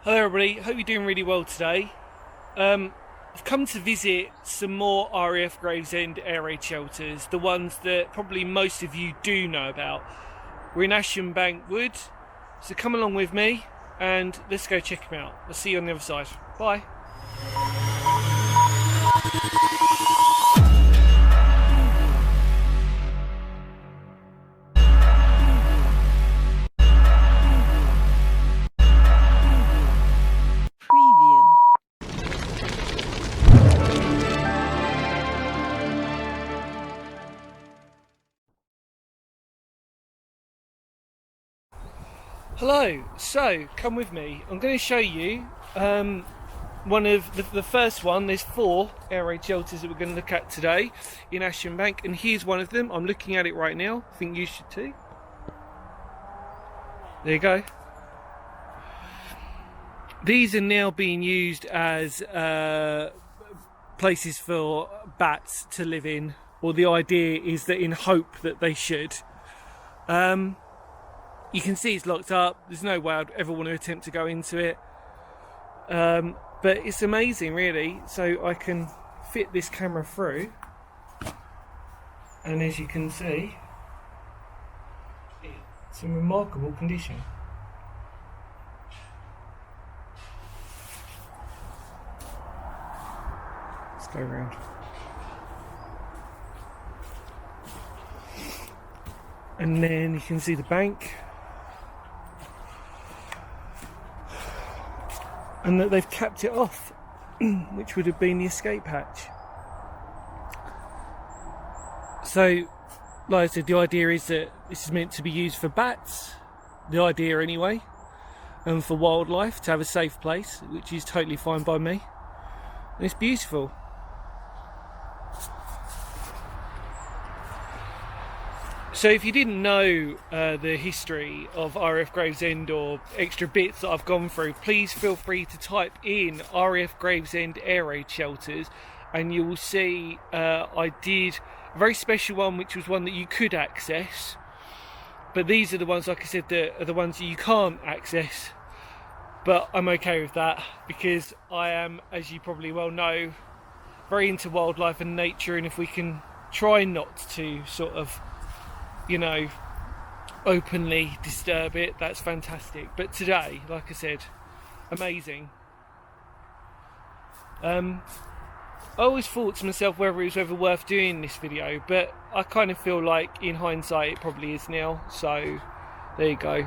Hello everybody, hope you're doing really well today. I've come to visit some more RAF Gravesend air raid shelters, the ones that probably most of you do know about. We're in Ashenbank Wood, so come along with me and let's go check them out. I'll see you on the other side. Bye. Preview. Hello, so come with me. I'm going to show you one of the first one. There's 4 air raid shelters that we're going to look at today in Ashenbank, and here's one of them. I'm looking at it right now. I think you should too. There you go. These are now being used as places for bats to live in, or the idea is that in hope that they should. You can see it's locked up. There's no way I'd ever want to attempt to go into it. But it's amazing, really. So I can fit this camera through, and as you can see, it's in remarkable condition. Let's go around. And then you can see the bank. And that they've capped it off, which would have been the escape hatch. So, like I said, the idea is that this is meant to be used for bats, the idea anyway, and for wildlife, to have a safe place, which is totally fine by me. And it's beautiful. So if you didn't know the history of RAF Gravesend or extra bits that I've gone through, please feel free to type in RAF Gravesend air raid shelters and you will see I did a very special one, which was one that you could access, but these are the ones, like I said, that are the ones that you can't access. But I'm okay with that because I am, as you probably well know, very into wildlife and nature, and if we can try not to sort of, you know, openly disturb it, that's fantastic. But today, like I said, amazing. I always thought to myself whether it was ever worth doing this video, but I kind of feel like in hindsight it probably is now, so there you go.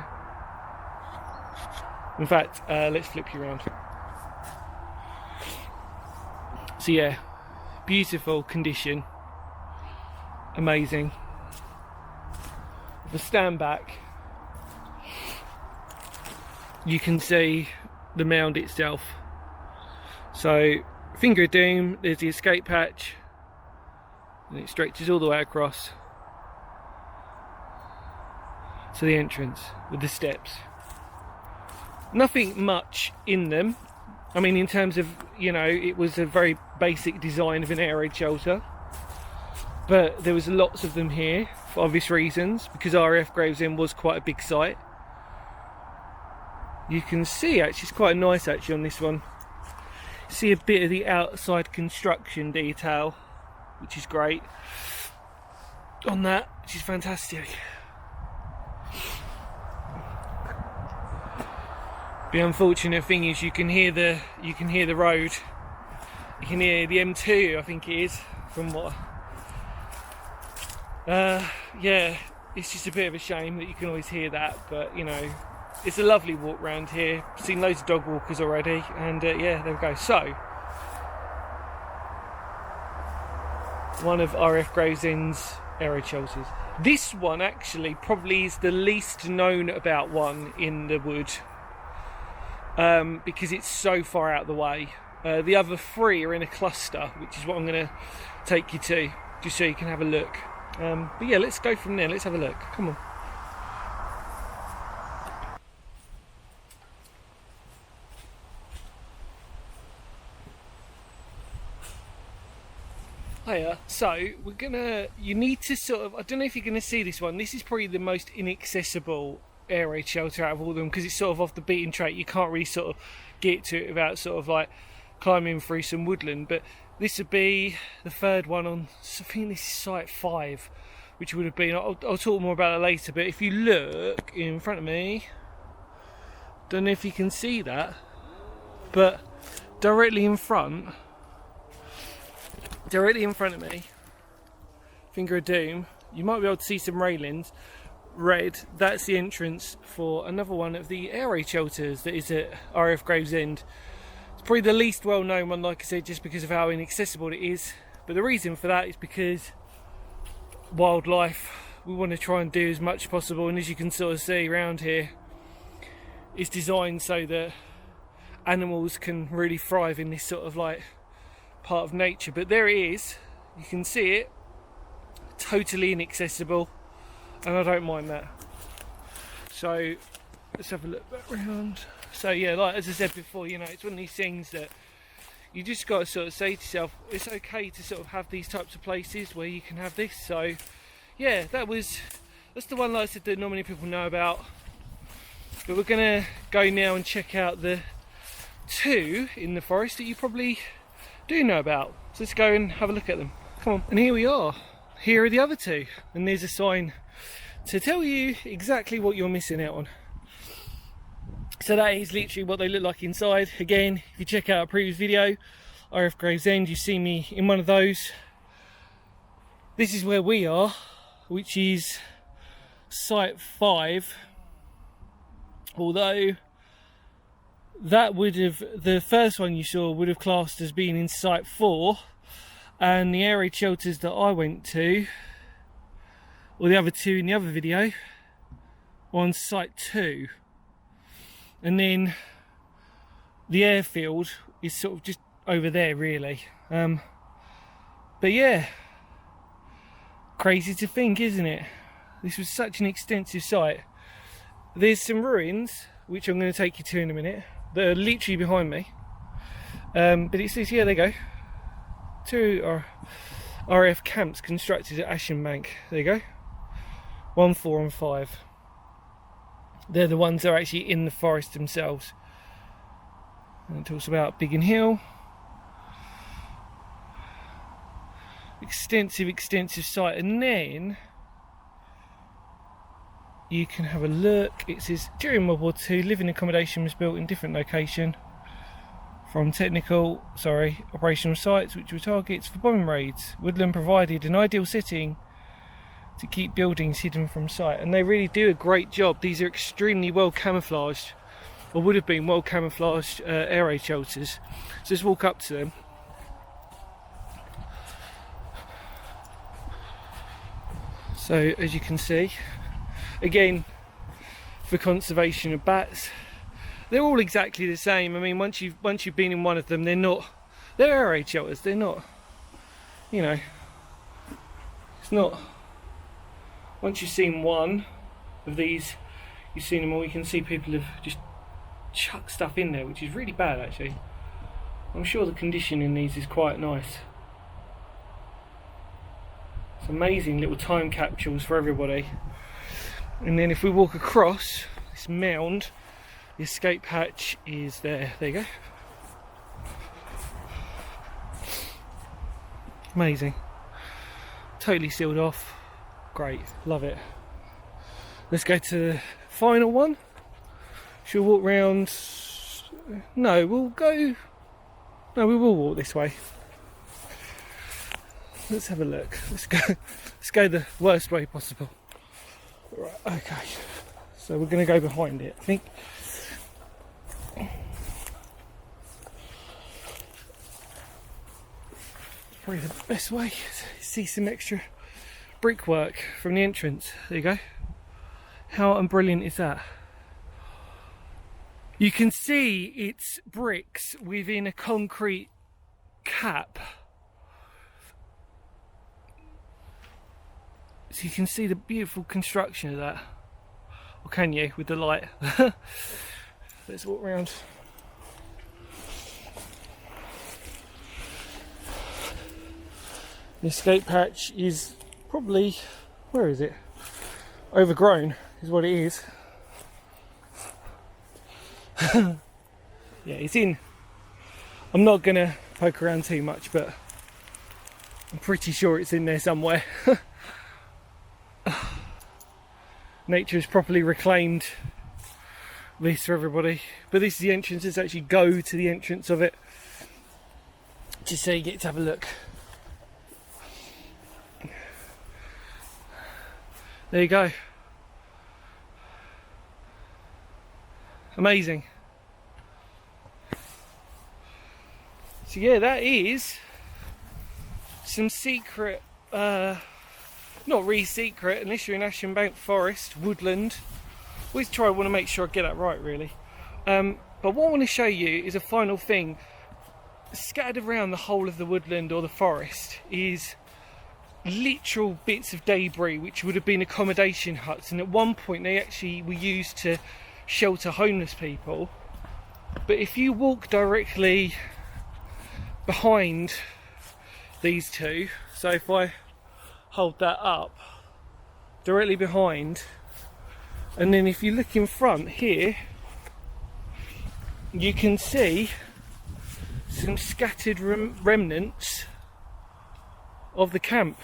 In fact, let's flip you around. So yeah, beautiful condition, amazing. The stand back, you can see the mound itself. So finger of doom, there's the escape hatch, and it stretches all the way across to the entrance with the steps. Nothing much in them. I mean, in terms of, you know, it was a very basic design of an air raid shelter, but there was lots of them here for obvious reasons, because RAF Gravesend was quite a big site. You can see actually it's quite nice actually on this one. See a bit of the outside construction detail, which is great on that, which is fantastic. The unfortunate thing is you can hear the road. You can hear the M2, I think it is, from what. Yeah, it's just a bit of a shame that you can always hear that, but you know, it's a lovely walk round here. I've seen loads of dog walkers already, and yeah, there we go. So, one of RAF Gravesend's air raid shelters. This one actually probably is the least known about one in the wood, because it's so far out of the way. The other 3 are in a cluster, which is what I'm going to take you to, just so you can have a look. But yeah, let's go from there. Let's have a look. Come on. Hiya. So you need to sort of, I don't know if you're going to see this one. This is probably the most inaccessible air raid shelter out of all of them, because it's sort of off the beaten track. You can't really sort of get to it without sort of like climbing through some woodland. But this would be the third one on, I think this is site 5, which would have been, I'll talk more about it later. But if you look in front of me, don't know if you can see that, but directly in front of me, finger of doom, you might be able to see some railings. Red, that's the entrance for another one of the air raid shelters that is at RAF Gravesend. It's probably the least well known one, like I said, just because of how inaccessible it is. But the reason for that is because wildlife, we want to try and do as much as possible, and as you can sort of see around here, it's designed so that animals can really thrive in this sort of like part of nature. But there it is, you can see it, totally inaccessible, and I don't mind that. So let's have a look back around. So yeah, like as I said before, you know, it's one of these things that you just got to sort of say to yourself, it's okay to sort of have these types of places where you can have this. So yeah, that's the one, like I said, that not many people know about. But we're gonna go now and check out the 2 in the forest that you probably do know about. So let's go and have a look at them. Come on. And here we are. Here are the other 2, and there's a sign to tell you exactly what you're missing out on. So that is literally what they look like inside. Again, if you check out a previous video, RAF Gravesend, you see me in one of those. This is where we are, which is site 5. Although that would have, the first one you saw would have classed as being in site 4, and the air raid shelters that I went to, or the other 2 in the other video, were on site 2. And then the airfield is sort of just over there really. But yeah, crazy to think, isn't it? This was such an extensive site. There's some ruins, which I'm going to take you to in a minute, that are literally behind me. But it says, yeah, there you go. 2 RAF camps constructed at Ashenbank. There you go. 1, 4 and 5. They're the ones that are actually in the forest themselves. And it talks about Biggin Hill. Extensive site. And then you can have a look. It says, during World War II, living accommodation was built in different location from operational sites, which were targets for bombing raids. Woodland provided an ideal setting to keep buildings hidden from sight, and they really do a great job. These are extremely well camouflaged, or would have been well camouflaged air raid shelters. So let's walk up to them. So as you can see, again, for conservation of bats, they're all exactly the same. I mean, once you've been in one of them, they're air raid shelters. They're not, you know, it's not. Once you've seen one of these, you've seen them all. You can see people have just chucked stuff in there, which is really bad actually. I'm sure the condition in these is quite nice. It's amazing little time capsules for everybody. And then if we walk across this mound, the escape hatch is there. There you go. Amazing. Totally sealed off. Great, love it. Let's go to the final one. Should we walk round? No, we will walk this way. Let's have a look. Let's go the worst way possible. Right, okay. So we're going to go behind it, I think. Probably the best way to see some extra brickwork from the entrance. There you go. How brilliant is that? You can see it's bricks within a concrete cap. So you can see the beautiful construction of that. Or can you, with the light? Let's walk around. The escape hatch is probably, where is it? Overgrown is what it is. Yeah, it's in. I'm not gonna poke around too much, but I'm pretty sure it's in there somewhere. Nature has properly reclaimed this for everybody. But this is the entrance. Let's actually go to the entrance of it, just so you get to have a look. There you go. Amazing. So yeah, that is some secret, not really secret, unless you're in Ashenbank Forest, woodland. Always try, I want to make sure I get that right really. But what I want to show you is a final thing. Scattered around the whole of the woodland or the forest is literal bits of debris which would have been accommodation huts, and at one point they actually were used to shelter homeless people. But if you walk directly behind these two, so if I hold that up directly behind, and then if you look in front here, you can see some scattered remnants of the camp.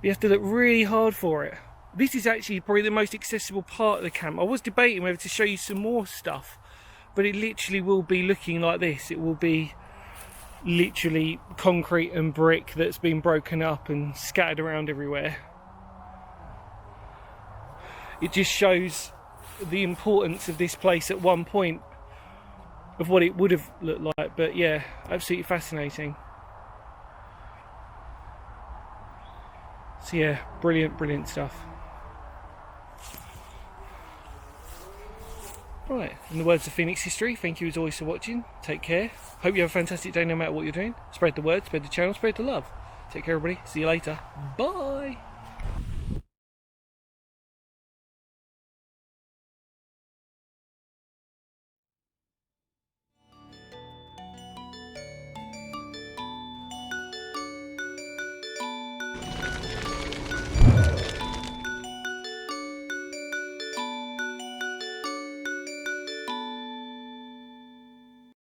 You have to look really hard for it. This is actually probably the most accessible part of the camp. I was debating whether to show you some more stuff, but it literally will be looking like this. It will be literally concrete and brick that's been broken up and scattered around everywhere. It just shows the importance of this place at one point, of what it would have looked like. But yeah, absolutely fascinating. So yeah, brilliant stuff. Right, in the words of Phoenix History, thank you as always for watching. Take care. Hope you have a fantastic day no matter what you're doing. Spread the word, spread the channel, spread the love. Take care everybody. See you later. Bye.